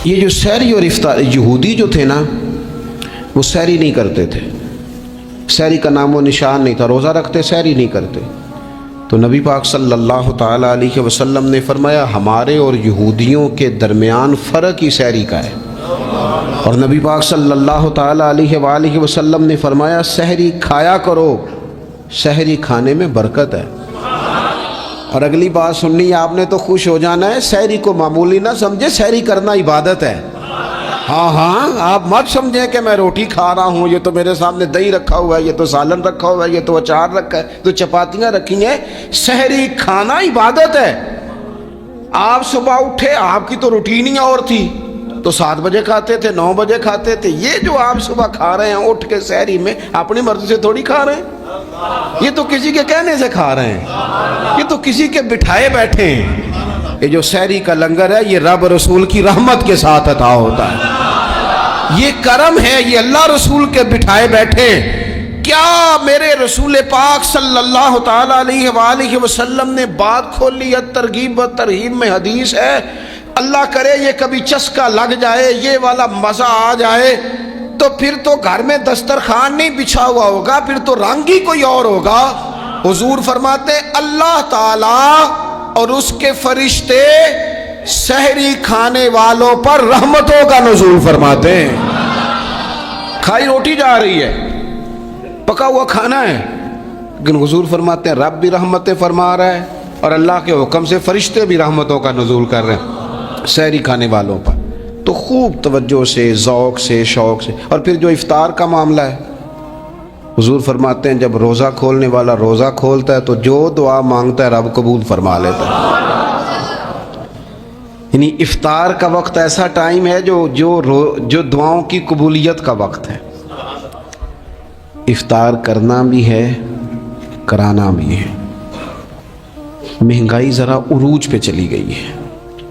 یہ جو سحری اور افطار، یہودی جو تھے نا وہ سحری نہیں کرتے تھے، سحری کا نام و نشان نہیں تھا، روزہ رکھتے سحری نہیں کرتے۔ تو نبی پاک صلی اللہ تعالیٰ علیہ وسلم نے فرمایا ہمارے اور یہودیوں کے درمیان فرق ہی سحری کا ہے، اور نبی پاک صلی اللہ تعالیٰ علیہ وآلہ وسلم نے فرمایا سحری کھایا کرو، سحری کھانے میں برکت ہے۔ اور اگلی بات سننی ہے آپ نے تو خوش ہو جانا ہے، سحری کو معمولی نہ سمجھے، سحری کرنا عبادت ہے۔ ہاں آپ مت سمجھیں کہ میں روٹی کھا رہا ہوں، یہ تو میرے سامنے دہی رکھا ہوا ہے، یہ تو سالن رکھا ہوا ہے، یہ تو اچار رکھا ہے، تو چپاتیاں رکھی ہیں۔ سحری کھانا عبادت ہے۔ آپ صبح اٹھے، آپ کی تو روٹین ہی اور تھی، تو 7 بجے کھاتے تھے، 9 بجے کھاتے تھے۔ یہ جو آپ صبح کھا رہے ہیں اٹھ کے سحری میں، اپنی مرضی سے تھوڑی کھا رہے ہیں، یہ تو کسی کے کہنے سے کھا رہے ہیں، یہ تو کسی کے بٹھائے بیٹھے ہیں۔ یہ جو سحری کا لنگر ہے یہ رب رسول کی رحمت کے ساتھ عطا ہوتا ہے، یہ کرم ہے، یہ اللہ رسول کے بٹھائے بیٹھے ہیں۔ کیا میرے رسول پاک صلی اللہ تعالیٰ علیہ وآلہ وسلم نے بات کھولی ہے، ترغیب و ترہیب میں حدیث ہے، اللہ کرے یہ کبھی چسکا لگ جائے، یہ والا مزہ آ جائے، تو پھر تو گھر میں دسترخوان نہیں بچھا ہوا ہوگا، پھر تو رنگ ہی کوئی اور ہوگا۔ حضور فرماتے اللہ تعالیٰ اور اس کے فرشتے سحری کھانے والوں پر رحمتوں کا نزول فرماتے ہیں۔ کھائی روٹی جا رہی ہے، پکا ہوا کھانا ہے، لیکن حضور فرماتے ہیں رب بھی رحمتیں فرما رہا ہے، اور اللہ کے حکم سے فرشتے بھی رحمتوں کا نزول کر رہے ہیں سحری کھانے والوں پر۔ تو خوب توجہ سے، ذوق سے، شوق سے۔ اور پھر جو افطار کا معاملہ ہے، حضور فرماتے ہیں جب روزہ کھولنے والا روزہ کھولتا ہے تو جو دعا مانگتا ہے رب قبول فرما لیتا ہے۔ یعنی افطار کا وقت ایسا ٹائم ہے جو دعاؤں کی قبولیت کا وقت ہے۔ افطار کرنا بھی ہے، کرانا بھی ہے۔ مہنگائی ذرا عروج پہ چلی گئی ہے،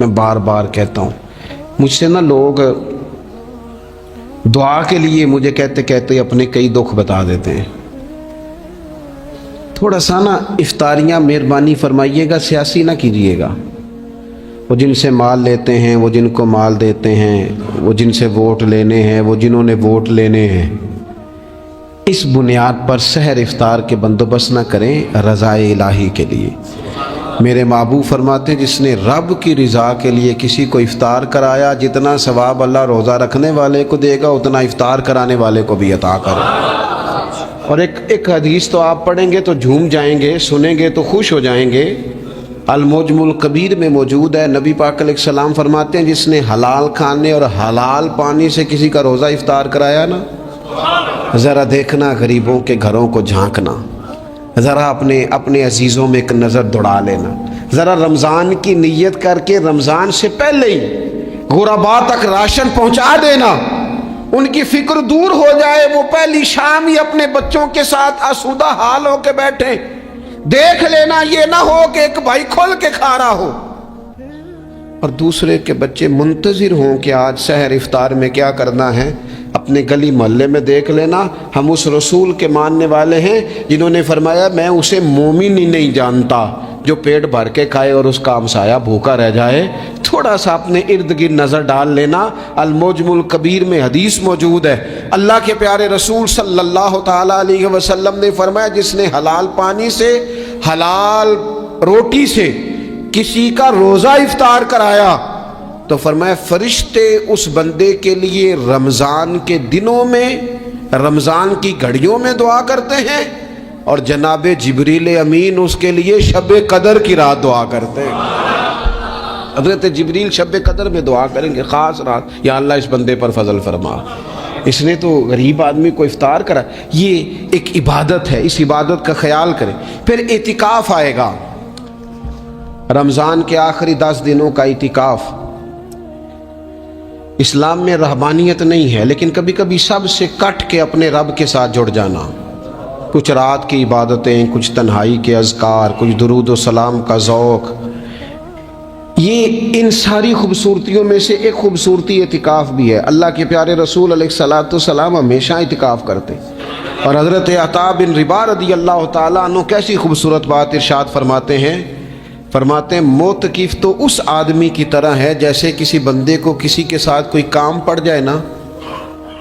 میں بار بار کہتا ہوں، مجھ سے نا لوگ دعا کے لیے مجھے کہتے کہتے اپنے کئی دکھ بتا دیتے ہیں۔ تھوڑا سا نا افطاریاں مہربانی فرمائیے گا سیاسی نہ کیجیے گا۔ وہ جن سے مال لیتے ہیں، وہ جن کو مال دیتے ہیں، وہ جن سے ووٹ لینے ہیں، وہ جنہوں نے ووٹ لینے ہیں، اس بنیاد پر سحر افطار کے بندوبست نہ کریں رضائے الہی کے لیے۔ میرے محبوب فرماتے ہیں جس نے رب کی رضا کے لیے کسی کو افطار کرایا، جتنا ثواب اللہ روزہ رکھنے والے کو دے گا اتنا افطار کرانے والے کو بھی عطا کرے۔ اور ایک حدیث تو آپ پڑھیں گے تو جھوم جائیں گے، سنیں گے تو خوش ہو جائیں گے، المعجم الکبیر میں موجود ہے۔ نبی پاک علیہ السلام فرماتے ہیں جس نے حلال کھانے اور حلال پانی سے کسی کا روزہ افطار کرایا نا، ذرا دیکھنا غریبوں کے گھروں کو جھانکنا، ذرا اپنے عزیزوں میں ایک نظر دوڑا لینا، ذرا رمضان کی نیت کر کے رمضان سے پہلے ہی غرباء تک راشن پہنچا دینا، ان کی فکر دور ہو جائے، وہ پہلی شام ہی اپنے بچوں کے ساتھ آسودہ حال ہو کے بیٹھیں۔ دیکھ لینا یہ نہ ہو کہ ایک بھائی کھل کے کھا رہا ہو اور دوسرے کے بچے منتظر ہوں کہ آج سحر افطار میں کیا کرنا ہے۔ اپنے گلی محلے میں دیکھ لینا، ہم اس رسول کے ماننے والے ہیں جنہوں نے فرمایا میں اسے مومن ہی نہیں جانتا جو پیٹ بھر کے کھائے اور اس کا ہمسایہ بھوکا رہ جائے۔ تھوڑا سا اپنے ارد گرد نظر ڈال لینا، المعجم الکبیر میں حدیث موجود ہے۔ اللہ کے پیارے رسول صلی اللہ تعالیٰ علیہ وسلم نے فرمایا جس نے حلال پانی سے، حلال روٹی سے کسی کا روزہ افطار کرایا تو فرمایا فرشتے اس بندے کے لیے رمضان کے دنوں میں، رمضان کی گھڑیوں میں دعا کرتے ہیں، اور جناب جبریل امین اس کے لیے شب قدر کی رات دعا کرتے ہیں۔ حضرت جبریل شب قدر میں دعا کریں گے، خاص رات، یا اللہ اس بندے پر فضل فرما، اس نے تو غریب آدمی کو افطار کرا۔ یہ ایک عبادت ہے، اس عبادت کا خیال کریں۔ پھر اعتکاف آئے گا، رمضان کے آخری 10 دنوں کا اعتکاف۔ اسلام میں رہبانیت نہیں ہے، لیکن کبھی کبھی سب سے کٹ کے اپنے رب کے ساتھ جڑ جانا، کچھ رات کی عبادتیں، کچھ تنہائی کے اذکار، کچھ درود و سلام کا ذوق، یہ ان ساری خوبصورتیوں میں سے ایک خوبصورتی اعتکاف بھی ہے۔ اللہ کے پیارے رسول علیہ الصلوۃ والسلام ہمیشہ اعتکاف کرتے، اور حضرت عطا بن رباح رضی اللہ تعالیٰ عنہ کیسی خوبصورت بات ارشاد فرماتے ہیں، فرماتے ہیں موتقف تو اس آدمی کی طرح ہے جیسے کسی بندے کو کسی کے ساتھ کوئی کام پڑ جائے نا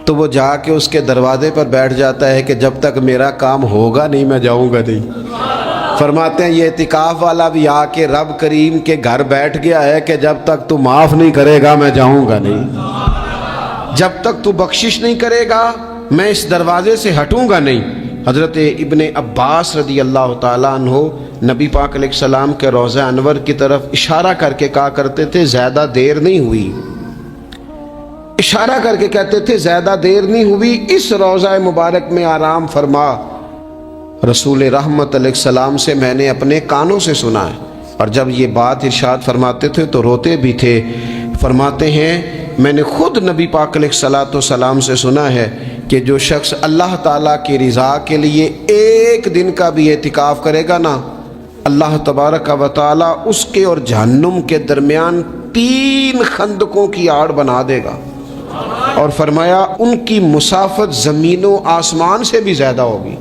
تو وہ جا کے اس کے دروازے پر بیٹھ جاتا ہے کہ جب تک میرا کام ہوگا نہیں میں جاؤں گا نہیں۔ فرماتے ہیں یہ اعتکاف والا بھی آ کے رب کریم کے گھر بیٹھ گیا ہے کہ جب تک تو معاف نہیں کرے گا میں جاؤں گا نہیں، جب تک تو بخشش نہیں کرے گا میں اس دروازے سے ہٹوں گا نہیں۔ حضرت ابن عباس رضی اللہ تعالیٰ عنہ نبی پاک علیہ السلام کے روضہ انور کی طرف اشارہ کر کے کہا کرتے تھے زیادہ دیر نہیں ہوئی، اشارہ کر کے کہتے تھے زیادہ دیر نہیں ہوئی، اس روضہ مبارک میں آرام فرما۔ رسول رحمت علیہ السلام سے میں نے اپنے کانوں سے سنا ہے، اور جب یہ بات ارشاد فرماتے تھے تو روتے بھی تھے۔ فرماتے ہیں میں نے خود نبی پاک علیہ السلام سے سنا ہے کہ جو شخص اللہ تعالیٰ کی رضا کے لیے ایک دن کا بھی اعتکاف کرے گا نا، اللہ تبارک و تعالیٰ اس کے اور جہنم کے درمیان 3 خندقوں کی آڑ بنا دے گا، اور فرمایا ان کی مسافت زمین و آسمان سے بھی زیادہ ہوگی۔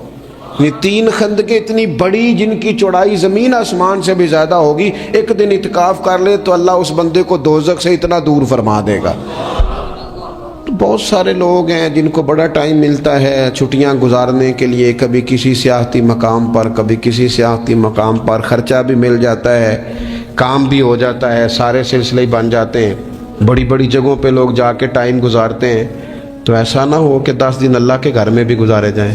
یہ 3 خندقیں اتنی بڑی جن کی چوڑائی زمین آسمان سے بھی زیادہ ہوگی، ایک دن اعتکاف کر لے تو اللہ اس بندے کو دوزخ سے اتنا دور فرما دے گا۔ تو بہت سارے لوگ ہیں جن کو بڑا ٹائم ملتا ہے چھٹیاں گزارنے کے لیے، کبھی کسی سیاحتی مقام پر، کبھی کسی سیاحتی مقام پر، خرچہ بھی مل جاتا ہے، کام بھی ہو جاتا ہے، سارے سلسلے بن جاتے ہیں، بڑی بڑی جگہوں پہ لوگ جا کے ٹائم گزارتے ہیں۔ تو ایسا نہ ہو کہ 10 دن اللہ کے گھر میں بھی گزارے جائیں۔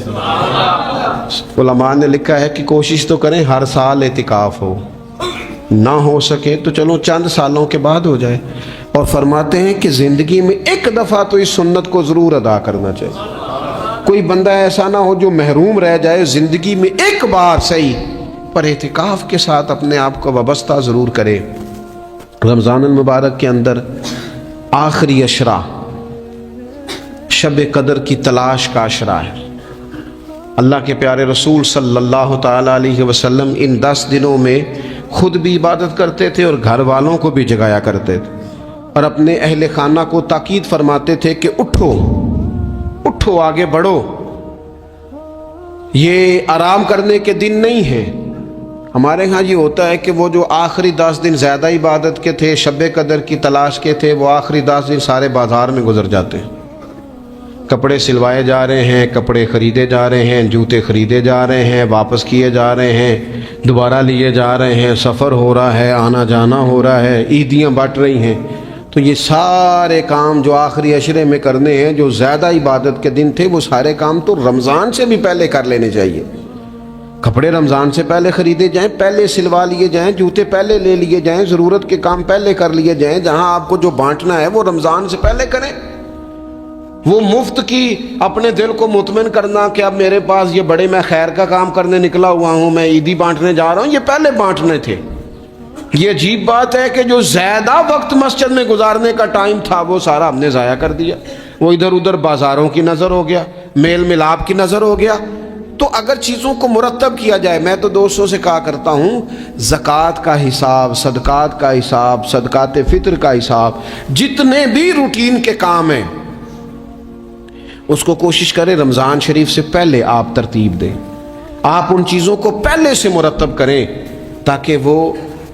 علماء نے لکھا ہے کہ کوشش تو کریں ہر سال اعتکاف ہو، نہ ہو سکے تو چلو چند سالوں کے بعد ہو جائے۔ اور فرماتے ہیں کہ زندگی میں ایک دفعہ تو اس سنت کو ضرور ادا کرنا چاہیے۔ کوئی بندہ ایسا نہ ہو جو محروم رہ جائے، زندگی میں ایک بار صحیح پر اعتکاف کے ساتھ اپنے آپ کو وابستہ ضرور کرے۔ رمضان المبارک کے اندر آخری عشرہ شب قدر کی تلاش کا عشرہ ہے۔ اللہ کے پیارے رسول صلی اللہ تعالیٰ علیہ وسلم ان 10 دنوں میں خود بھی عبادت کرتے تھے اور گھر والوں کو بھی جگایا کرتے تھے، اور اپنے اہل خانہ کو تاکید فرماتے تھے کہ اٹھو اٹھو، آگے بڑھو، یہ آرام کرنے کے دن نہیں ہیں۔ ہمارے ہاں یہ ہوتا ہے کہ وہ جو آخری 10 دن زیادہ عبادت کے تھے، شب قدر کی تلاش کے تھے، وہ آخری 10 دن سارے بازار میں گزر جاتے ہیں، کپڑے سلوائے جا رہے ہیں، کپڑے خریدے جا رہے ہیں، جوتے خریدے جا رہے ہیں، واپس کیے جا رہے ہیں، دوبارہ لیے جا رہے ہیں، سفر ہو رہا ہے، آنا جانا ہو رہا ہے، عیدیاں بٹ رہی ہیں۔ تو یہ سارے کام جو آخری عشرے میں کرنے ہیں، جو زیادہ عبادت کے دن تھے، وہ سارے کام تو رمضان سے بھی پہلے کر لینے چاہیے۔ کپڑے رمضان سے پہلے خریدے جائیں، پہلے سلوا لیے جائیں، جوتے پہلے لے لیے جائیں، ضرورت کے کام پہلے کر لیے جائیں۔ جہاں آپ کو جو بانٹنا ہے وہ رمضان سے پہلے کریں۔ وہ مفت کی اپنے دل کو مطمئن کرنا کہ اب میرے پاس یہ بڑے میں خیر کا کام کرنے نکلا ہوا ہوں، میں عیدی بانٹنے جا رہا ہوں، یہ پہلے بانٹنے تھے۔ یہ عجیب بات ہے کہ جو زیادہ وقت مسجد میں گزارنے کا ٹائم تھا وہ سارا ہم نے ضائع کر دیا۔ وہ ادھر ادھر بازاروں کی نظر ہو گیا، میل ملاپ کی نظر ہو گیا۔ تو اگر چیزوں کو مرتب کیا جائے، میں تو دوستوں سے کہا کرتا ہوں، زکوٰۃ کا حساب، صدقات کا حساب، صدقات فطر کا حساب، جتنے بھی روٹین کے کام ہیں اس کو کوشش کریں رمضان شریف سے پہلے آپ ترتیب دیں، آپ ان چیزوں کو پہلے سے مرتب کریں تاکہ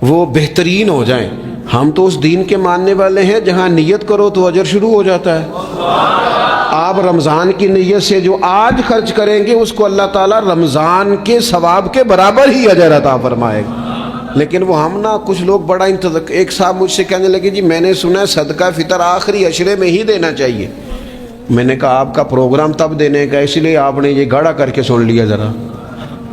وہ بہترین ہو جائیں۔ ہم تو اس دین کے ماننے والے ہیں جہاں نیت کرو تو اجر شروع ہو جاتا ہے۔ آپ رمضان کی نیت سے جو آج خرچ کریں گے اس کو اللہ تعالیٰ رمضان کے ثواب کے برابر ہی اجر عطا فرمائے گا۔ لیکن وہ ہم نا کچھ لوگ بڑا ایک صاحب مجھ سے کہنے لگے جی میں نے سنا ہے صدقہ فطر آخری عشرے میں ہی دینا چاہیے۔ میں نے کہا آپ کا پروگرام تب دینے کا، اس لیے آپ نے یہ گاڑا کر کے سن لیا، ذرا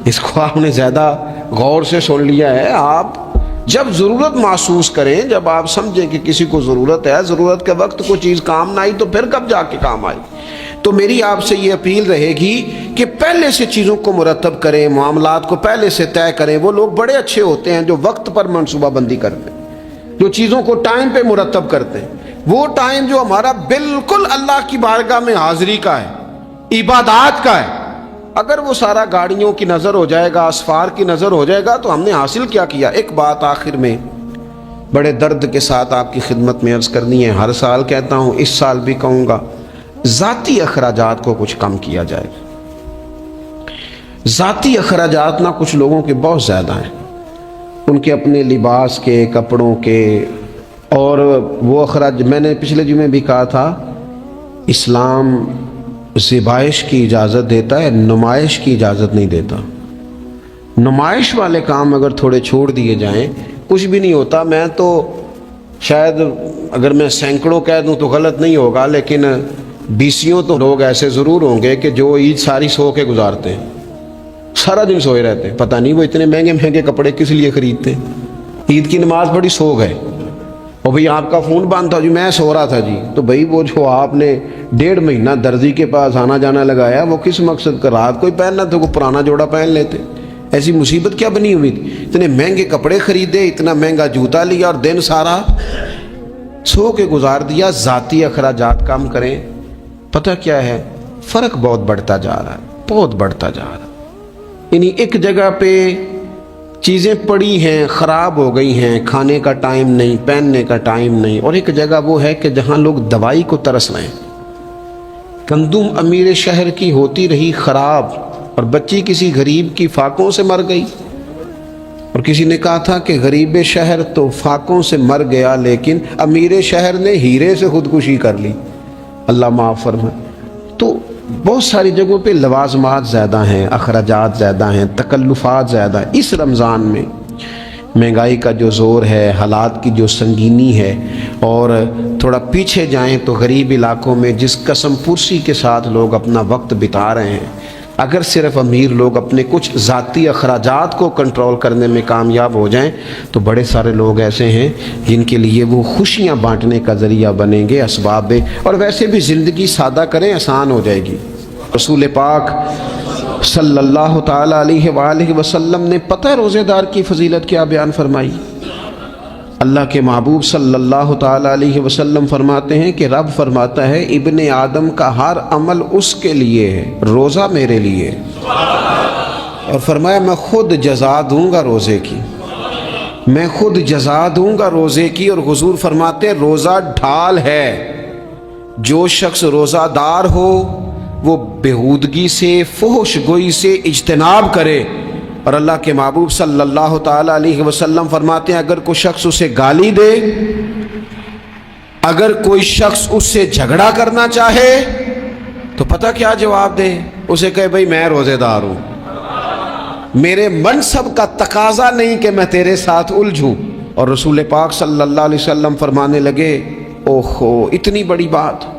اس کو آپ نے زیادہ غور سے سن لیا ہے۔ آپ جب ضرورت محسوس کریں، جب آپ سمجھیں کہ کسی کو ضرورت ہے، ضرورت کے وقت کوئی چیز کام نہ آئی تو پھر کب جا کے کام آئی۔ تو میری آپ سے یہ اپیل رہے گی کہ پہلے سے چیزوں کو مرتب کریں، معاملات کو پہلے سے طے کریں۔ وہ لوگ بڑے اچھے ہوتے ہیں جو وقت پر منصوبہ بندی کرتے ہیں، جو چیزوں کو ٹائم پہ مرتب کرتے ہیں۔ وہ ٹائم جو ہمارا بالکل اللہ کی بارگاہ میں حاضری کا ہے، عبادات کا ہے، اگر وہ سارا گاڑیوں کی نظر ہو جائے گا، اسفار کی نظر ہو جائے گا تو ہم نے حاصل کیا کیا۔ ایک بات آخر میں بڑے درد کے ساتھ آپ کی خدمت میں عرض کرنی ہے، ہر سال کہتا ہوں، اس سال بھی کہوں گا، ذاتی اخراجات کو کچھ کم کیا جائے۔ ذاتی اخراجات نہ کچھ لوگوں کے بہت زیادہ ہیں۔ ان کے اپنے لباس کے، کپڑوں کے، اور وہ اخراج میں نے پچھلے جمعے بھی کہا تھا، اسلام ذبائش کی اجازت دیتا ہے، نمائش کی اجازت نہیں دیتا۔ نمائش والے کام اگر تھوڑے چھوڑ دیے جائیں کچھ بھی نہیں ہوتا۔ میں تو شاید اگر میں سینکڑوں کہہ دوں تو غلط نہیں ہوگا، لیکن بیسیوں تو لوگ ایسے ضرور ہوں گے کہ جو عید ساری سو کے گزارتے ہیں، سارا دن سوئے رہتے ہیں، پتہ نہیں وہ اتنے مہنگے مہنگے کپڑے کس لیے خریدتے ہیں۔ عید کی نماز پڑھی، سو گئے، اور بھئی آپ کا فون بند تھا جی، میں سو رہا تھا جی، تو بھئی وہ جو آپ نے 1.5 مہینہ درزی کے پاس آنا جانا لگایا وہ کس مقصد کا؟ رات کوئی پہننا تو کوئی پرانا جوڑا پہن لیتے۔ ایسی مصیبت کیا بنی ہوئی تھی؟ اتنے مہنگے کپڑے خریدے، اتنا مہنگا جوتا لیا، اور دن سارا سو کے گزار دیا۔ ذاتی اخراجات کم کریں۔ پتہ کیا ہے، فرق بہت بڑھتا جا رہا ہے، بہت بڑھتا جا رہا ہے۔ یعنی ایک جگہ پہ چیزیں پڑی ہیں، خراب ہو گئی ہیں، کھانے کا ٹائم نہیں، پہننے کا ٹائم نہیں، اور ایک جگہ وہ ہے کہ جہاں لوگ دوائی کو ترس رہے ہیں۔ گندم امیر شہر کی ہوتی رہی خراب، اور بچی کسی غریب کی فاقوں سے مر گئی، اور کسی نے کہا تھا کہ غریب شہر تو فاقوں سے مر گیا، لیکن امیر شہر نے ہیرے سے خودکشی کر لی، اللہ معاف فرمائے۔ تو بہت ساری جگہوں پہ لوازمات زیادہ ہیں، اخراجات زیادہ ہیں، تکلفات زیادہ ہیں۔ اس رمضان میں مہنگائی کا جو زور ہے، حالات کی جو سنگینی ہے، اور تھوڑا پیچھے جائیں تو غریب علاقوں میں جس قسم پرسی کے ساتھ لوگ اپنا وقت بتا رہے ہیں، اگر صرف امیر لوگ اپنے کچھ ذاتی اخراجات کو کنٹرول کرنے میں کامیاب ہو جائیں تو بڑے سارے لوگ ایسے ہیں جن کے لیے وہ خوشیاں بانٹنے کا ذریعہ بنیں گے، اسباب۔ اور ویسے بھی زندگی سادہ کریں، آسان ہو جائے گی۔ رسول پاک صلی اللہ تعالی علیہ وآلہ وسلم نے پتہ روزے دار کی فضیلت کیا بیان فرمائی؟ اللہ کے محبوب صلی اللہ تعالی علیہ وسلم فرماتے ہیں کہ رب فرماتا ہے ابن آدم کا ہر عمل اس کے لیے ہے، روزہ میرے لیے، اور فرمایا میں خود جزا دوں گا روزے کی، میں خود جزا دوں گا روزے کی۔ اور حضور فرماتے ہیں روزہ ڈھال ہے، جو شخص روزہ دار ہو وہ بےہودگی سے، فحش گوئی سے اجتناب کرے۔ اور اللہ کے محبوب صلی اللہ تعالی علیہ وسلم فرماتے ہیں اگر کوئی شخص اسے گالی دے، اگر کوئی شخص اس سے جھگڑا کرنا چاہے تو پتہ کیا جواب دے؟ اسے کہے بھئی میں روزے دار ہوں، میرے منصب کا تقاضا نہیں کہ میں تیرے ساتھ الجھوں۔ اور رسول پاک صلی اللہ علیہ وسلم فرمانے لگے اوہو اتنی بڑی بات۔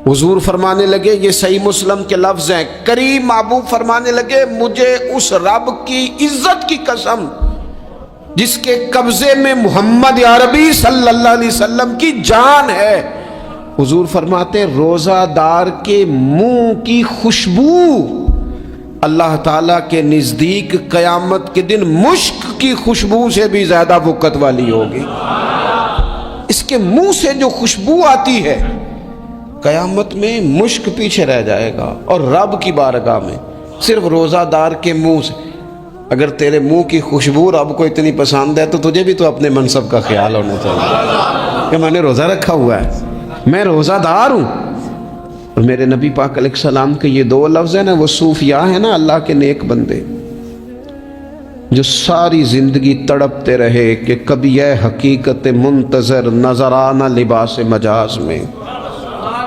حضور فرمانے لگے، یہ صحیح مسلم کے لفظ ہیں، کریم محبوب فرمانے لگے مجھے اس رب کی عزت کی قسم جس کے قبضے میں محمد عربی صلی اللہ علیہ وسلم کی جان ہے، حضور فرماتے ہیں روزہ دار کے منہ کی خوشبو اللہ تعالیٰ کے نزدیک قیامت کے دن مشک کی خوشبو سے بھی زیادہ وقت والی ہوگی۔ اس کے منہ سے جو خوشبو آتی ہے قیامت میں مشک پیچھے رہ جائے گا، اور رب کی بارگاہ میں صرف روزہ دار کے منہ سے۔ اگر تیرے منہ کی خوشبو رب کو اتنی پسند ہے تو تجھے بھی تو اپنے منصب کا خیال ہونا چاہیے کہ میں نے روزہ رکھا ہوا ہے، میں روزہ دار ہوں۔ اور میرے نبی پاک علیہ السلام کے یہ 2 لفظ ہیں نا، وہ صوفیاء ہیں نا، اللہ کے نیک بندے جو ساری زندگی تڑپتے رہے کہ کبھی یہ حقیقت منتظر نظر آنا لباس مجاز میں،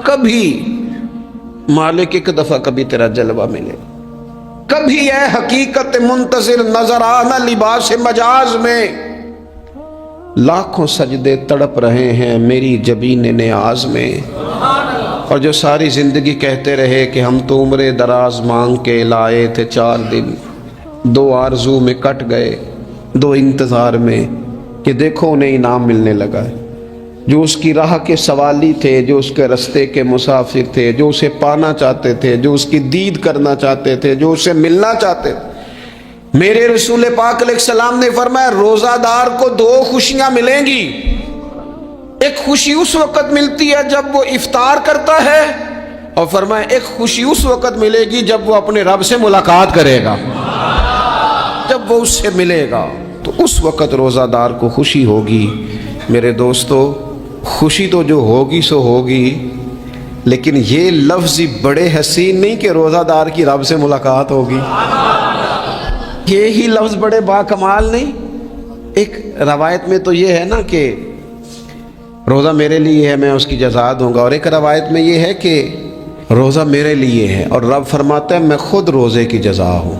کبھی مالک ایک دفعہ کبھی تیرا جلوہ ملے، کبھی یہ حقیقت منتظر نظر آنا لباس مجاز میں۔ لاکھوں سجدے تڑپ رہے ہیں میری جبین نیاز میں، اور جو ساری زندگی کہتے رہے کہ ہم تو عمر دراز مانگ کے لائے تھے 4 دن، 2 آرزو میں کٹ گئے، 2 انتظار میں، کہ دیکھو انہیں انعام ملنے لگا ہے۔ جو اس کی راہ کے سوالی تھے، جو اس کے رستے کے مسافر تھے، جو اسے پانا چاہتے تھے، جو اس کی دید کرنا چاہتے تھے، جو اسے ملنا چاہتے تھے، میرے رسول پاک علیہ السلام نے فرمایا روزہ دار کو 2 خوشیاں ملیں گی۔ ایک خوشی اس وقت ملتی ہے جب وہ افطار کرتا ہے، اور فرمایا ایک خوشی اس وقت ملے گی جب وہ اپنے رب سے ملاقات کرے گا، جب وہ اس سے ملے گا تو اس وقت روزہ دار کو خوشی ہوگی۔ میرے دوستو خوشی تو جو ہوگی سو ہوگی، لیکن یہ لفظ بڑے حسین نہیں کہ روزہ دار کی رب سے ملاقات ہوگی، یہی لفظ بڑے باکمال نہیں ایک روایت میں تو یہ ہے نا کہ روزہ میرے لیے ہے، میں اس کی جزا دوں گا، اور ایک روایت میں یہ ہے کہ روزہ میرے لیے ہے اور رب فرماتا ہے میں خود روزے کی جزا ہوں،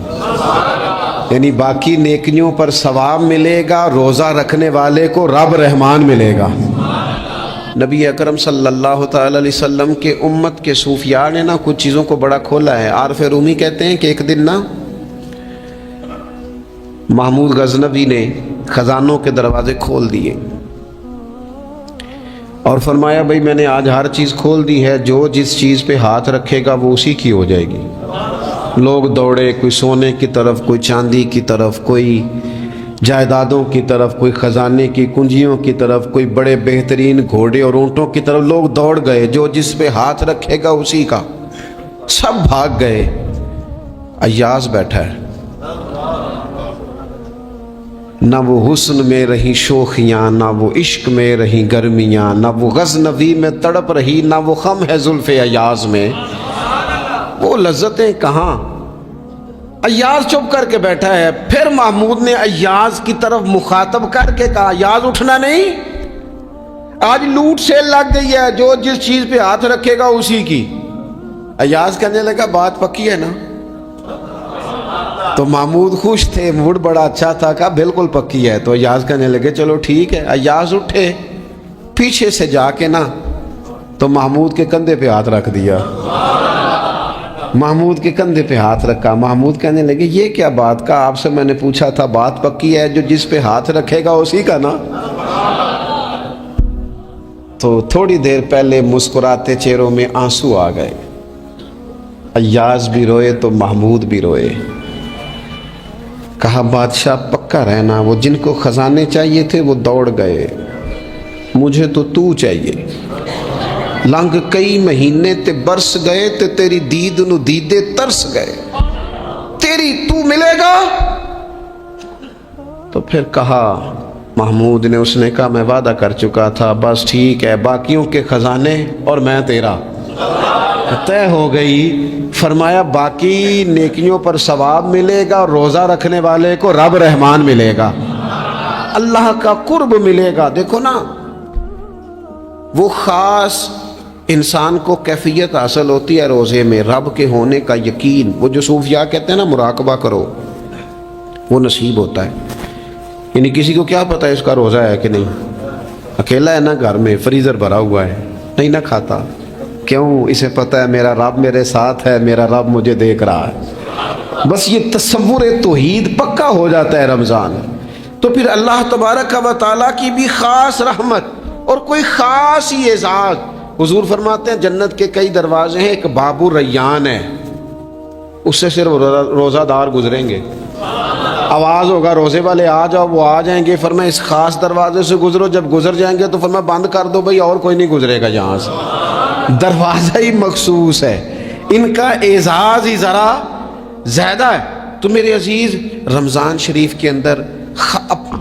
یعنی باقی نیکیوں پر ثواب ملے گا، روزہ رکھنے والے کو رب رحمان ملے گا۔ نبی اکرم صلی اللہ تعالی علیہ وسلم کے امت کے صوفیاء نے نا کچھ چیزوں کو بڑا کھولا ہے۔ عارف رومی کہتے ہیں کہ ایک دن نا محمود غزنوی نے خزانوں کے دروازے کھول دیے اور فرمایا بھائی میں نے آج ہر چیز کھول دی ہے، جو جس چیز پہ ہاتھ رکھے گا وہ اسی کی ہو جائے گی۔ لوگ دوڑے، کوئی سونے کی طرف، کوئی چاندی کی طرف، کوئی جائیدادوں کی طرف، کوئی خزانے کی کنجیوں کی طرف، کوئی بڑے بہترین گھوڑے اور اونٹوں کی طرف لوگ دوڑ گئے، جو جس پہ ہاتھ رکھے گا اسی کا۔ سب بھاگ گئے، ایاز بیٹھا ہے، نہ وہ حسن میں رہی شوخیاں، نہ وہ عشق میں رہی گرمیاں، نہ وہ غزنوی میں تڑپ رہی، نہ وہ خم ہے زلف ایاز میں، وہ لذتیں کہاں۔ ایاز چپ کر کے بیٹھا ہے۔ پھر محمود نے ایاز کی طرف مخاطب کر کے کہا ایاز اٹھنا نہیں، آج لوٹ سیل لگ گئی ہے، جو جس چیز پہ ہاتھ رکھے گا اسی کی۔ ایاز کہنے لگا بات پکی ہے نا؟ تو محمود خوش تھے، موڈ بڑا اچھا تھا، کہا بالکل پکی ہے۔ تو ایاز کہنے لگے چلو ٹھیک ہے۔ ایاز اٹھے، پیچھے سے جا کے نا تو محمود کے کندھے پہ ہاتھ رکھ دیا، محمود کے کندھے پہ ہاتھ رکھا۔ محمود کہنے لگے یہ کیا بات کا، آپ سے میں نے پوچھا تھا بات پکی ہے، جو جس پہ ہاتھ رکھے گا اسی کا نا۔ تو تھوڑی دیر پہلے مسکراتے چہروں میں آنسو آ گئے، ایاز بھی روئے تو محمود بھی روئے۔ کہا بادشاہ پکا رہنا، وہ جن کو خزانے چاہیے تھے وہ دوڑ گئے، مجھے تو چاہیے۔ لنگ کئی مہینے تے برس گئے تے تیری دید نو دیدے ترس گئے، تیری تو ملے گا۔ تو پھر کہا محمود نے، اس نے کہا میں وعدہ کر چکا تھا، بس ٹھیک ہے، باقیوں کے خزانے اور میں تیرا طے ہو گئی۔ فرمایا باقی نیکیوں پر ثواب ملے گا، روزہ رکھنے والے کو رب رحمان ملے گا، اللہ کا قرب ملے گا۔ دیکھو نا وہ خاص انسان کو کیفیت حاصل ہوتی ہے روزے میں، رب کے ہونے کا یقین۔ وہ جو صوفیاء کہتے ہیں نا مراقبہ کرو، وہ نصیب ہوتا ہے۔ یعنی کسی کو کیا پتہ ہے اس کا روزہ ہے کہ نہیں، اکیلا ہے نا گھر میں، فریزر بھرا ہوا ہے، نہیں نہ کھاتا، کیوں؟ اسے پتہ ہے میرا رب میرے ساتھ ہے، میرا رب مجھے دیکھ رہا ہے۔ بس یہ تصور توحید پکا ہو جاتا ہے رمضان، تو پھر اللہ تبارک و تعالیٰ کی بھی خاص رحمت اور کوئی خاص ہی اعزاز۔ حضور فرماتے ہیں جنت کے کئی دروازے ہیں، ایک باب الریان ہے، اس سے صرف روزہ دار گزریں گے، آواز ہوگا روزے والے آ جاؤ، وہ آ جائیں گے، فرمایا اس خاص دروازے سے گزرو، جب گزر جائیں گے تو فرمایا بند کر دو بھائی، اور کوئی نہیں گزرے گا یہاں سے، دروازہ ہی مخصوص ہے، ان کا اعزاز ہی ذرا زیادہ ہے۔ تو میرے عزیز رمضان شریف کے اندر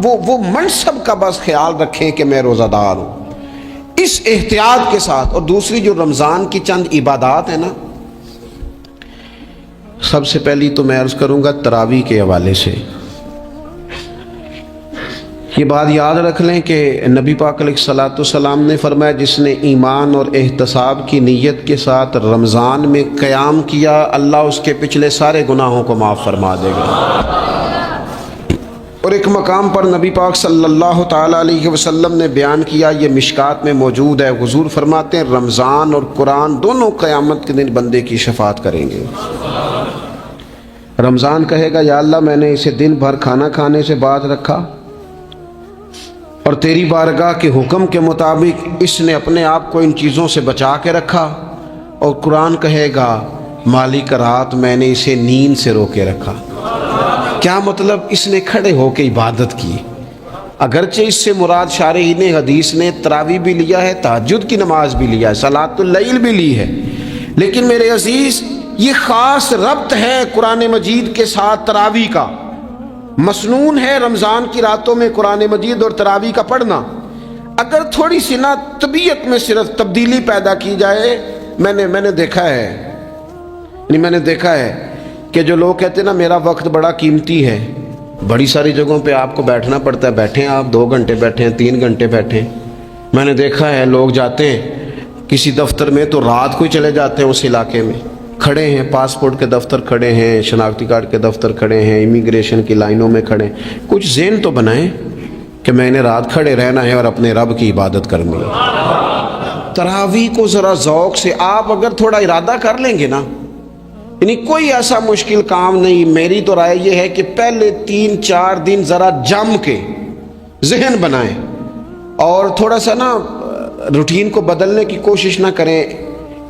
وہ منصب کا بس خیال رکھیں کہ میں روزہ دار ہوں، اس احتیاط کے ساتھ۔ اور دوسری جو رمضان کی چند عبادات ہیں نا، سب سے پہلی تو میں عرض کروں گا تراویح کے حوالے سے یہ بات یاد رکھ لیں کہ نبی پاک علیہ الصلوۃ والسلام نے فرمایا جس نے ایمان اور احتساب کی نیت کے ساتھ رمضان میں قیام کیا، اللہ اس کے پچھلے سارے گناہوں کو معاف فرما دے گا۔ اور ایک مقام پر نبی پاک صلی اللہ تعالیٰ علیہ وسلم نے بیان کیا، یہ مشکات میں موجود ہے، حضور فرماتے ہیں رمضان اور قرآن دونوں قیامت کے دن بندے کی شفاعت کریں گے۔ رمضان کہے گا یا اللہ میں نے اسے دن بھر کھانا کھانے سے باز رکھا اور تیری بارگاہ کے حکم کے مطابق اس نے اپنے آپ کو ان چیزوں سے بچا کے رکھا۔ اور قرآن کہے گا مالک رات میں نے اسے نیند سے روکے رکھا۔ کیا مطلب؟ اس نے کھڑے ہو کے عبادت کی، اگرچہ اس سے مراد شارحین حدیث نے تراویح بھی لیا ہے، تہجد کی نماز بھی لیا ہے، صلاۃ اللیل بھی لی ہے، لیکن میرے عزیز یہ خاص ربط ہے قرآن مجید کے ساتھ تراویح کا۔ مسنون ہے رمضان کی راتوں میں قرآن مجید اور تراویح کا پڑھنا۔ اگر تھوڑی سی نا طبیعت میں صرف تبدیلی پیدا کی جائے، میں نے دیکھا ہے کہ جو لوگ کہتے ہیں نا میرا وقت بڑا قیمتی ہے، بڑی ساری جگہوں پہ آپ کو بیٹھنا پڑتا ہے، بیٹھیں آپ 2 گھنٹے بیٹھیں، 3 گھنٹے بیٹھیں۔ میں نے دیکھا ہے لوگ جاتے ہیں کسی دفتر میں تو رات کو ہی چلے جاتے ہیں، اس علاقے میں کھڑے ہیں، پاسپورٹ کے دفتر کھڑے ہیں، شناختی کارڈ کے دفتر کھڑے ہیں، امیگریشن کی لائنوں میں کھڑے ہیں۔ کچھ ذہن تو بنائیں کہ میں نے رات کھڑے رہنا ہے اور اپنے رب کی عبادت کرنی ہے۔ تراویح کو ذرا ذوق سے آپ اگر تھوڑا ارادہ کر لیں گے نا، یعنی کوئی ایسا مشکل کام نہیں، میری تو رائے یہ ہے کہ پہلے 3-4 دن ذرا جم کے ذہن بنائیں اور تھوڑا سا نا روٹین کو بدلنے کی کوشش نہ کریں۔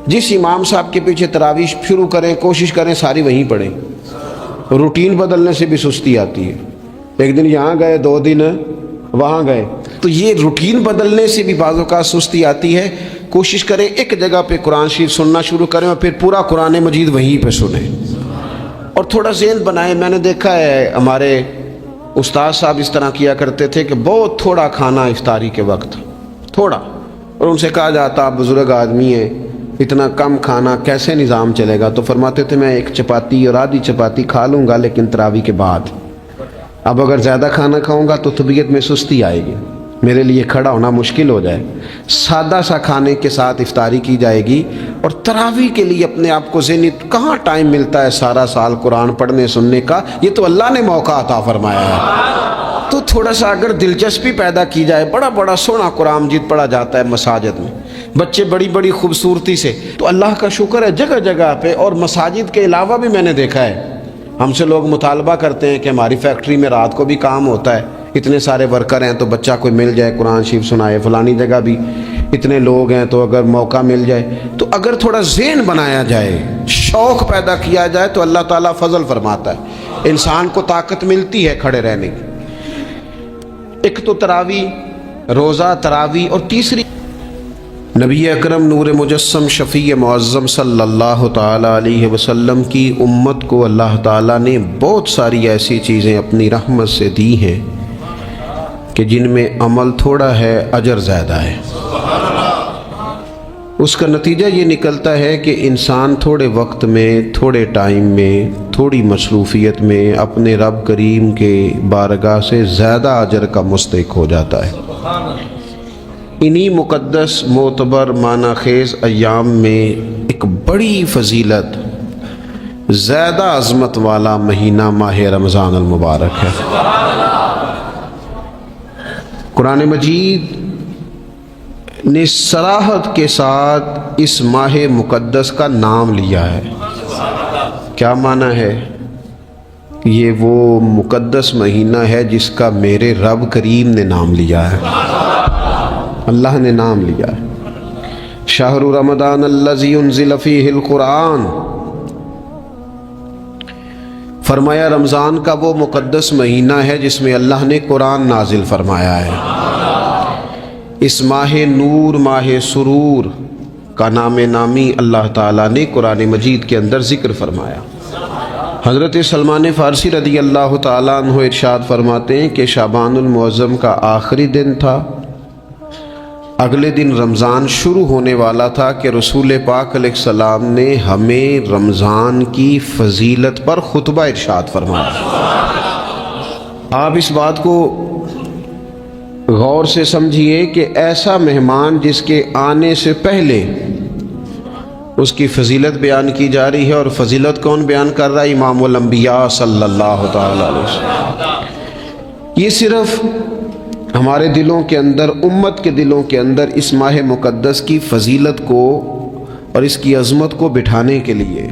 جس امام صاحب کے پیچھے تراویح شروع کریں، کوشش کریں ساری وہیں پڑھیں۔ روٹین بدلنے سے بھی سستی آتی ہے، ایک دن یہاں گئے 2 دن وہاں گئے، تو یہ روٹین بدلنے سے بھی بعض اوقات سستی آتی ہے۔ کوشش کریں ایک جگہ پہ قرآن شریف سننا شروع کریں اور پھر پورا قرآن مجید وہیں پہ سنیں اور تھوڑا ذہن بنائیں۔ میں نے دیکھا ہے ہمارے استاد صاحب اس طرح کیا کرتے تھے کہ بہت تھوڑا کھانا افطاری کے وقت، تھوڑا، اور ان سے کہا جاتا آپ بزرگ آدمی ہیں، اتنا کم کھانا کیسے نظام چلے گا؟ تو فرماتے تھے میں 1 چپاتی اور آدھی چپاتی کھا لوں گا لیکن تراویح کے بعد۔ اب اگر زیادہ کھانا کھاؤں گا تو طبیعت میں سستی آئے گی، میرے لیے کھڑا ہونا مشکل ہو جائے۔ سادہ سا کھانے کے ساتھ افطاری کی جائے گی، اور تراویح کے لیے اپنے آپ کو ذہنی کہاں ٹائم ملتا ہے سارا سال قرآن پڑھنے سننے کا؟ یہ تو اللہ نے موقع عطا فرمایا ہے، تو تھوڑا سا اگر دلچسپی پیدا کی جائے، بڑا بڑا سونا قرآن مجید پڑھا جاتا ہے مساجد میں، بچے بڑی بڑی خوبصورتی سے، تو اللہ کا شکر ہے جگہ جگہ پہ۔ اور مساجد کے علاوہ بھی میں نے دیکھا ہے ہم سے لوگ مطالبہ کرتے ہیں کہ ہماری فیکٹری میں رات کو بھی کام ہوتا ہے، اتنے سارے ورکر ہیں تو بچہ کوئی مل جائے قرآن شریف سنائے، فلانی جگہ بھی اتنے لوگ ہیں تو اگر موقع مل جائے، تو اگر تھوڑا ذہن بنایا جائے، شوق پیدا کیا جائے تو اللہ تعالیٰ فضل فرماتا ہے، انسان کو طاقت ملتی ہے کھڑے رہنے کی۔ ایک تو تراویح، روزہ، تراویح، اور تیسری نبی اکرم نور مجسم شفیع معظم صلی اللہ تعالیٰ علیہ وسلم کی امت کو اللہ تعالیٰ نے بہت ساری ایسی چیزیں اپنی رحمت سے دی ہیں کہ جن میں عمل تھوڑا ہے اجر زیادہ ہے۔ اس کا نتیجہ یہ نکلتا ہے کہ انسان تھوڑے وقت میں، تھوڑے ٹائم میں، تھوڑی مصروفیت میں اپنے رب کریم کے بارگاہ سے زیادہ اجر کا مستحق ہو جاتا ہے۔ انہی مقدس معتبر معنی خیز ایام میں ایک بڑی فضیلت، زیادہ عظمت والا مہینہ ماہ رمضان المبارک ہے۔ قرآن مجید نے صراحت کے ساتھ اس ماہ مقدس کا نام لیا ہے۔ کیا معنی ہے؟ یہ وہ مقدس مہینہ ہے جس کا میرے رب کریم نے نام لیا ہے، اللہ نے نام لیا ہے۔ شہر رمضان الذی انزل فیہ القرآن، فرمایا رمضان کا وہ مقدس مہینہ ہے جس میں اللہ نے قرآن نازل فرمایا ہے۔ اس ماہ نور، ماہ سرور کا نام نامی اللہ تعالیٰ نے قرآن مجید کے اندر ذکر فرمایا۔ حضرت سلمان فارسی رضی اللہ تعالیٰ عنہ ارشاد فرماتے ہیں کہ شعبان المعظم کا آخری دن تھا، اگلے دن رمضان شروع ہونے والا تھا کہ رسول پاک علیہ السلام نے ہمیں رمضان کی فضیلت پر خطبہ ارشاد فرمایا۔ آپ اس بات کو غور سے سمجھیے کہ ایسا مہمان جس کے آنے سے پہلے اس کی فضیلت بیان کی جا رہی ہے، اور فضیلت کون بیان کر رہا ہے؟ امام الانبیاء صلی اللہ تعالیٰ علیہ وسلم۔ یہ صرف ہمارے دلوں کے اندر، امت کے دلوں کے اندر اس ماہ مقدس کی فضیلت کو اور اس کی عظمت کو بٹھانے کے لیے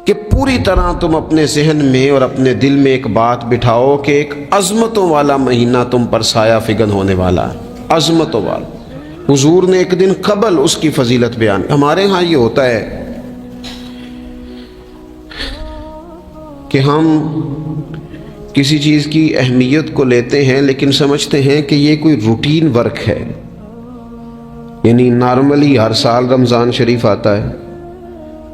کہ پوری طرح تم اپنے ذہن میں اور اپنے دل میں ایک بات بٹھاؤ کہ ایک عظمتوں والا مہینہ تم پر سایہ فگن ہونے والا ہے، عظمتوں والا۔ حضور نے ایک دن قبل اس کی فضیلت بیان۔ ہمارے ہاں یہ ہوتا ہے کہ ہم کسی چیز کی اہمیت کو لیتے ہیں لیکن سمجھتے ہیں کہ یہ کوئی روٹین ورک ہے، یعنی نارملی ہر سال رمضان شریف آتا ہے،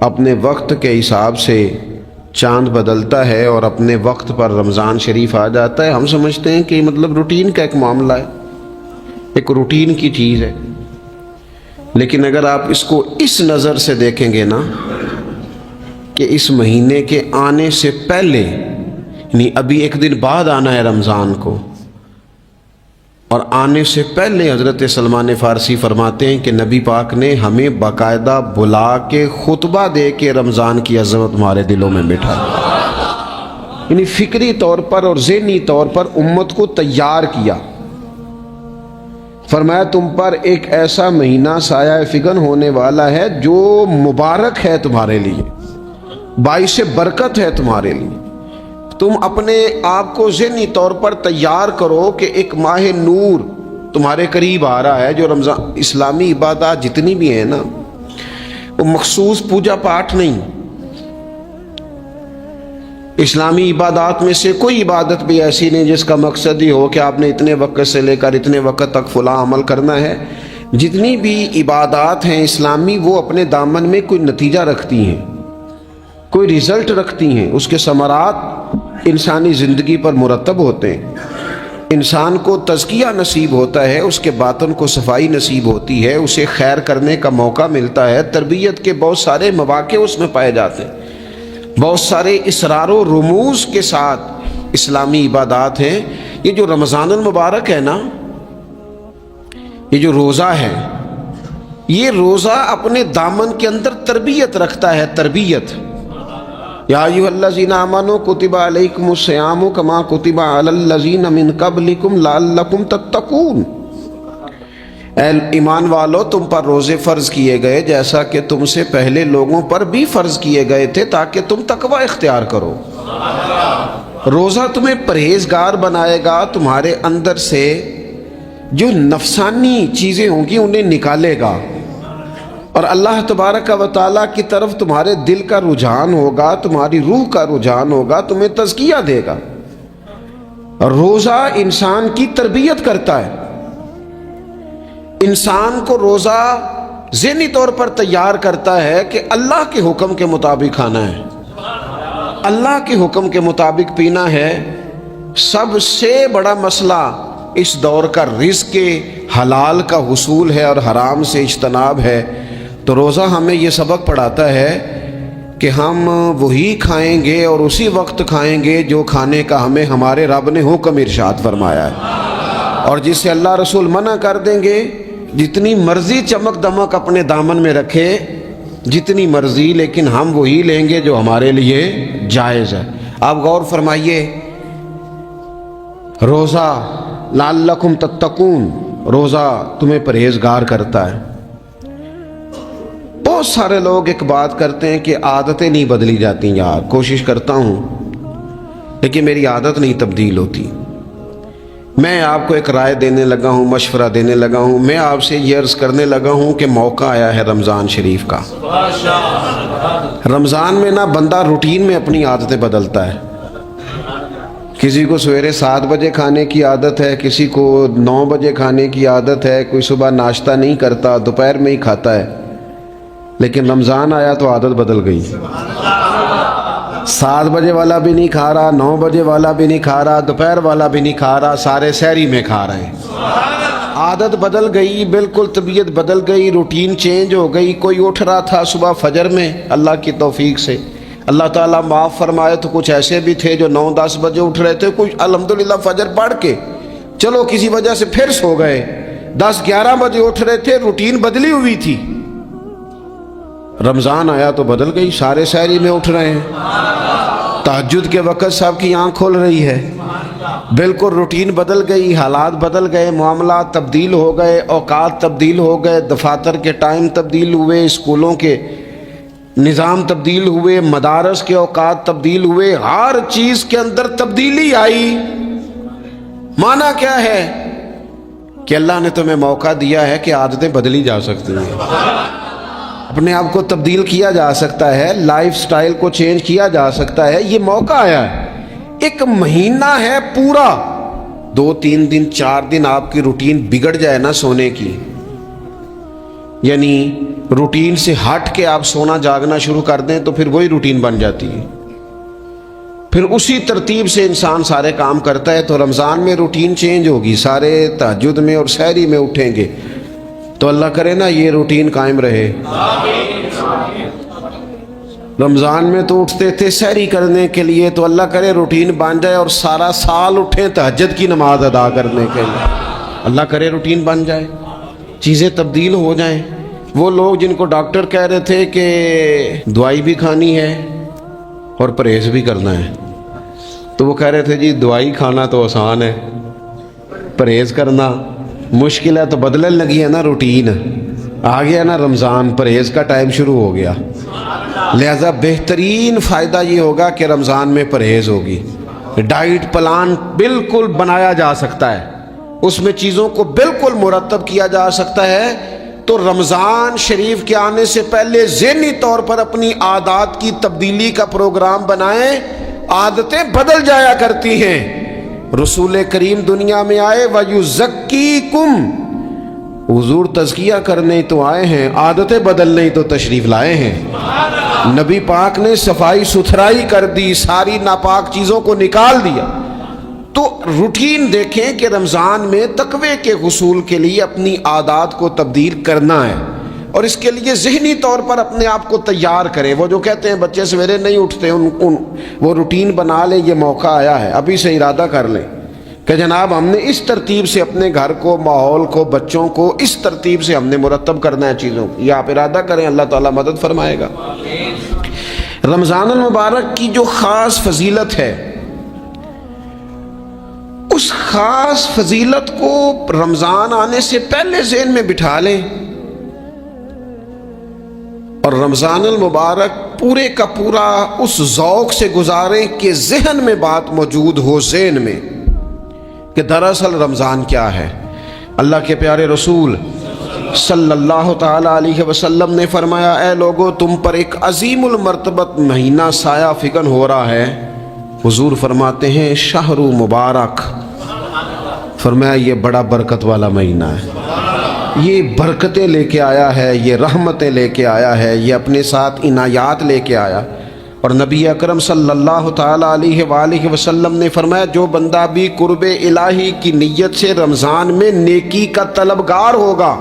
اپنے وقت کے حساب سے چاند بدلتا ہے اور اپنے وقت پر رمضان شریف آ جاتا ہے۔ ہم سمجھتے ہیں کہ مطلب روٹین کا ایک معاملہ ہے، ایک روٹین کی چیز ہے۔ لیکن اگر آپ اس کو اس نظر سے دیکھیں گے نا کہ اس مہینے کے آنے سے پہلے یعنی ابھی ایک دن بعد آنا ہے رمضان کو، اور آنے سے پہلے حضرت سلمان فارسی فرماتے ہیں کہ نبی پاک نے ہمیں باقاعدہ بلا کے خطبہ دے کے رمضان کی عظمت ہمارے دلوں میں بٹھا دی، یعنی فکری طور پر اور ذہنی طور پر امت کو تیار کیا۔ فرمایا تم پر ایک ایسا مہینہ سایہ فگن ہونے والا ہے جو مبارک ہے تمہارے لیے، باعث برکت ہے تمہارے لیے۔ تم اپنے آپ کو ذہنی طور پر تیار کرو کہ ایک ماہ نور تمہارے قریب آ رہا ہے۔ جو رمضان، اسلامی عبادات جتنی بھی ہیں نا، وہ مخصوص پوجا پاٹ نہیں، اسلامی عبادات میں سے کوئی عبادت بھی ایسی نہیں جس کا مقصد ہی ہو کہ آپ نے اتنے وقت سے لے کر اتنے وقت تک فلاں عمل کرنا ہے۔ جتنی بھی عبادات ہیں اسلامی، وہ اپنے دامن میں کوئی نتیجہ رکھتی ہیں، کوئی رزلٹ رکھتی ہیں، اس کے ثمرات انسانی زندگی پر مرتب ہوتے ہیں۔ انسان کو تزکیہ نصیب ہوتا ہے، اس کے باطن کو صفائی نصیب ہوتی ہے، اسے خیر کرنے کا موقع ملتا ہے، تربیت کے بہت سارے مواقع اس میں پائے جاتے ہیں، بہت سارے اسرار و رموز کے ساتھ اسلامی عبادات ہیں۔ یہ جو رمضان المبارک ہے نا، یہ جو روزہ ہے، یہ روزہ اپنے دامن کے اندر تربیت رکھتا ہے، تربیت۔ یا ایھا الذین آمنوا کتب علیکم الصیام کما کتب علی الذین من قبلکم لعلکم تتقون۔ اے ایمان والو، تم پر روزے فرض کیے گئے جیسا کہ تم سے پہلے لوگوں پر بھی فرض کیے گئے تھے تاکہ تم تقوی اختیار کرو۔ روزہ تمہیں پرہیزگار بنائے گا، تمہارے اندر سے جو نفسانی چیزیں ہوں گی انہیں نکالے گا، اور اللہ تبارک و تعالیٰ کی طرف تمہارے دل کا رجحان ہوگا، تمہاری روح کا رجحان ہوگا، تمہیں تزکیہ دے گا۔ روزہ انسان کی تربیت کرتا ہے، انسان کو روزہ ذہنی طور پر تیار کرتا ہے کہ اللہ کے حکم کے مطابق کھانا ہے، اللہ کے حکم کے مطابق پینا ہے۔ سب سے بڑا مسئلہ اس دور کا رزق حلال کا حصول ہے اور حرام سے اجتناب ہے۔ تو روزہ ہمیں یہ سبق پڑھاتا ہے کہ ہم وہی کھائیں گے اور اسی وقت کھائیں گے جو کھانے کا ہمیں ہمارے رب نے حکم ارشاد فرمایا ہے، اور جس سے اللہ رسول منع کر دیں گے جتنی مرضی چمک دمک اپنے دامن میں رکھے، جتنی مرضی، لیکن ہم وہی لیں گے جو ہمارے لیے جائز ہے۔ آپ غور فرمائیے، روزہ لعلکم تتقون، روزہ تمہیں پرہیزگار کرتا ہے۔ بہت سارے لوگ ایک بات کرتے ہیں کہ عادتیں نہیں بدلی جاتی، یار کوشش کرتا ہوں لیکن میری عادت نہیں تبدیل ہوتی۔ میں آپ کو ایک رائے دینے لگا ہوں، مشورہ دینے لگا ہوں، میں آپ سے یہ عرض کرنے لگا ہوں کہ موقع آیا ہے رمضان شریف کا۔ رمضان میں نا بندہ روٹین میں اپنی عادتیں بدلتا ہے۔ کسی کو سویرے 7 بجے کھانے کی عادت ہے، کسی کو 9 بجے کھانے کی عادت ہے، کوئی صبح ناشتہ نہیں کرتا، دوپہر میں ہی کھاتا ہے۔ لیکن رمضان آیا تو عادت بدل گئی، 7 بجے والا بھی نہیں کھا رہا، 9 بجے والا بھی نہیں کھا رہا، دوپہر والا بھی نہیں کھا رہا، سارے سحری میں کھا رہے ہیں۔ عادت بدل گئی، بالکل طبیعت بدل گئی، روٹین چینج ہو گئی۔ کوئی اٹھ رہا تھا صبح فجر میں، اللہ کی توفیق سے اللہ تعالیٰ معاف فرمائے تو کچھ ایسے بھی تھے جو 9-10 بجے اٹھ رہے تھے، کچھ الحمدللہ فجر پڑھ کے چلو کسی وجہ سے پھر سو گئے، 10-11 بجے اٹھ رہے تھے، روٹین بدلی ہوئی تھی۔ رمضان آیا تو بدل گئی، سارے سحری میں اٹھ رہے ہیں، تہجد کے وقت سب کی آنکھ کھل رہی ہے، بالکل روٹین بدل گئی، حالات بدل گئے، معاملات تبدیل ہو گئے، اوقات تبدیل ہو گئے، دفاتر کے ٹائم تبدیل ہوئے، اسکولوں کے نظام تبدیل ہوئے، مدارس کے اوقات تبدیل ہوئے، ہر چیز کے اندر تبدیلی آئی۔ معنی کیا ہے کہ اللہ نے تمہیں موقع دیا ہے کہ عادتیں بدلی جا سکتی ہیں، اپنے آپ کو تبدیل کیا جا سکتا ہے، لائف سٹائل کو چینج کیا جا سکتا ہے۔ یہ موقع آیا ہے، ایک مہینہ ہے پورا، 2-3 دن 4 دن آپ کی روٹین بگڑ جائے نا سونے کی، یعنی روٹین سے ہٹ کے آپ سونا جاگنا شروع کر دیں تو پھر وہی روٹین بن جاتی ہے، پھر اسی ترتیب سے انسان سارے کام کرتا ہے۔ تو رمضان میں روٹین چینج ہوگی، سارے تہجد میں اور سحری میں اٹھیں گے، تو اللہ کرے نا یہ روٹین قائم رہے۔ رمضان میں تو اٹھتے تھے سحری کرنے کے لیے، تو اللہ کرے روٹین بن جائے اور سارا سال اٹھیں تہجد کی نماز ادا کرنے کے لیے، اللہ کرے روٹین بن جائے، چیزیں تبدیل ہو جائیں۔ وہ لوگ جن کو ڈاکٹر کہہ رہے تھے کہ دوائی بھی کھانی ہے اور پرہیز بھی کرنا ہے، تو وہ کہہ رہے تھے جی دوائی کھانا تو آسان ہے، پرہیز کرنا مشکل ہے، تو بدلنے لگی ہے نا روٹین، آ گیا نا رمضان، پرہیز کا ٹائم شروع ہو گیا، لہذا بہترین فائدہ یہ ہوگا کہ رمضان میں پرہیز ہوگی، ڈائٹ پلان بالکل بنایا جا سکتا ہے، اس میں چیزوں کو بالکل مرتب کیا جا سکتا ہے۔ تو رمضان شریف کے آنے سے پہلے ذہنی طور پر اپنی عادات کی تبدیلی کا پروگرام بنائیں، عادتیں بدل جایا کرتی ہیں۔ رسول کریم دنیا میں آئے وَيُزَكِّيكُمْ، حضور تزکیہ کرنے تو آئے ہیں، عادتیں بدلنے تو تشریف لائے ہیں۔ نبی پاک نے صفائی ستھرائی کر دی، ساری ناپاک چیزوں کو نکال دیا۔ تو روٹین دیکھیں کہ رمضان میں تقوی کے حصول کے لیے اپنی عادات کو تبدیل کرنا ہے، اور اس کے لیے ذہنی طور پر اپنے آپ کو تیار کریں۔ وہ جو کہتے ہیں بچے سویرے نہیں اٹھتے، وہ روٹین بنا لیں، یہ موقع آیا ہے، ابھی سے ارادہ کر لیں کہ جناب ہم نے اس ترتیب سے اپنے گھر کو، ماحول کو، بچوں کو اس ترتیب سے ہم نے مرتب کرنا ہے چیزوں کو۔ یہ آپ ارادہ کریں، اللہ تعالیٰ مدد فرمائے گا۔ رمضان المبارک کی جو خاص فضیلت ہے، اس خاص فضیلت کو رمضان آنے سے پہلے ذہن میں بٹھا لیں، اور رمضان المبارک پورے کا پورا اس ذوق سے گزاریں کہ ذہن میں بات موجود ہو، ذہن میں کہ دراصل رمضان کیا ہے۔ اللہ کے پیارے رسول صلی اللہ تعالی علیہ وسلم نے فرمایا، اے لوگو تم پر ایک عظیم المرتبت مہینہ سایہ فکن ہو رہا ہے۔ حضور فرماتے ہیں شہر مبارک، فرمایا یہ بڑا برکت والا مہینہ ہے، یہ برکتیں لے کے آیا ہے، یہ رحمتیں لے کے آیا ہے، یہ اپنے ساتھ عنایات لے کے آیا۔ اور نبی اکرم صلی اللہ تعالی علیہ وآلہ وسلم نے فرمایا جو بندہ بھی قرب الہی کی نیت سے رمضان میں نیکی کا طلبگار ہوگا،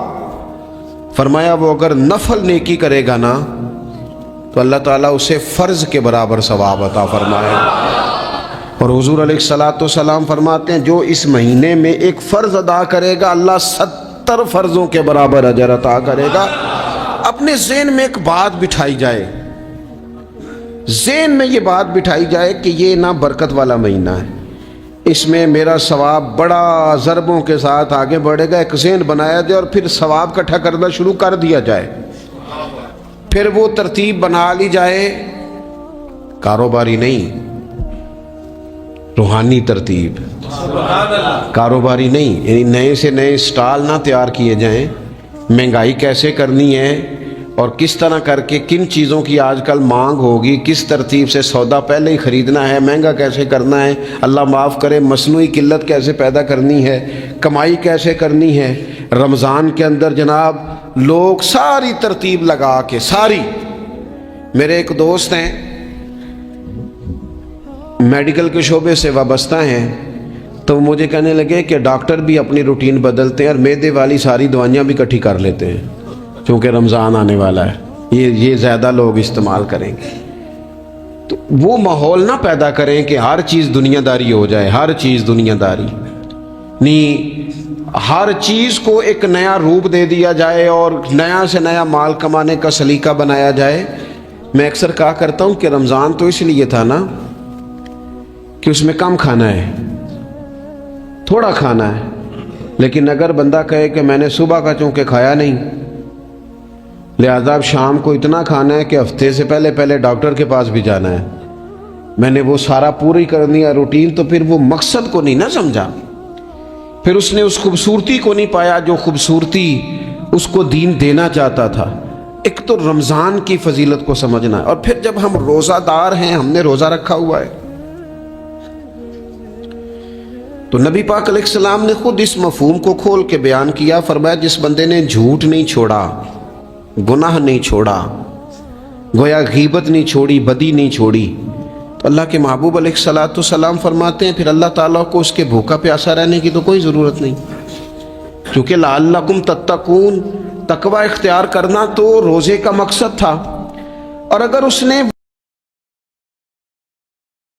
فرمایا وہ اگر نفل نیکی کرے گا نا تو اللہ تعالیٰ اسے فرض کے برابر ثواب عطا فرمائے گا۔ اور حضور علیہ الصلوۃ والسلام فرماتے ہیں جو اس مہینے میں ایک فرض ادا کرے گا اللہ 70 فرضوں کے برابر اجر عطا کرے گا۔ اپنے ذہن میں ایک بات بٹھائی جائے، ذہن میں یہ بات بٹھائی جائے کہ یہ نا برکت والا مہینہ ہے، اس میں میرا ثواب بڑا ضربوں کے ساتھ آگے بڑھے گا، ایک ذہن بنایا جائے اور پھر ثواب اکٹھا کرنا شروع کر دیا جائے۔ پھر وہ ترتیب بنا لی جائے، کاروباری نہیں، روحانی ترتیب، کاروباری نہیں، یعنی نئے سے نئے سٹال نہ تیار کیے جائیں، مہنگائی کیسے کرنی ہے اور کس طرح کر کے کن چیزوں کی آج کل مانگ ہوگی، کس ترتیب سے سودا پہلے ہی خریدنا ہے، مہنگا کیسے کرنا ہے، اللہ معاف کرے مصنوعی قلت کیسے پیدا کرنی ہے، کمائی کیسے کرنی ہے۔ رمضان کے اندر جناب لوگ ساری ترتیب لگا کے، ساری، میرے ایک دوست ہیں میڈیکل کے شعبے سے وابستہ ہیں، تو مجھے کہنے لگے کہ ڈاکٹر بھی اپنی روٹین بدلتے ہیں اور معدے والی ساری دوائیاں بھی اکٹھی کر لیتے ہیں چونکہ رمضان آنے والا ہے، یہ زیادہ لوگ استعمال کریں گے۔ تو وہ ماحول نہ پیدا کریں کہ ہر چیز دنیا داری ہو جائے، ہر چیز دنیا داری نہیں، ہر چیز کو ایک نیا روپ دے دیا جائے اور نیا سے نیا مال کمانے کا سلیقہ بنایا جائے۔ میں اکثر کہا کرتا ہوں کہ رمضان تو اس لیے تھا نا کہ اس میں کم کھانا ہے، تھوڑا کھانا ہے، لیکن اگر بندہ کہے کہ میں نے صبح کا چونکہ کھایا نہیں لہذا اب شام کو اتنا کھانا ہے کہ ہفتے سے پہلے ڈاکٹر کے پاس بھی جانا ہے، میں نے وہ سارا پوری کرنی ہے روٹین، تو پھر وہ مقصد کو نہیں نہ سمجھا، پھر اس نے اس خوبصورتی کو نہیں پایا جو خوبصورتی اس کو دین دینا چاہتا تھا۔ ایک تو رمضان کی فضیلت کو سمجھنا ہے، اور پھر جب ہم روزہ دار ہیں، ہم نے روزہ رکھا ہوا ہے، تو نبی پاک علیہ السلام نے خود اس مفہوم کو کھول کے بیان کیا، فرمایا جس بندے نے جھوٹ نہیں چھوڑا، گناہ نہیں چھوڑا، گویا غیبت نہیں چھوڑی، بدی نہیں چھوڑی، تو اللہ کے محبوب علیہ الصلوۃ والسلام فرماتے ہیں پھر اللہ تعالیٰ کو اس کے بھوکا پیاسا رہنے کی تو کوئی ضرورت نہیں، کیونکہ لعلکم تتقون، تقوی اختیار کرنا تو روزے کا مقصد تھا۔ اور اگر اس نے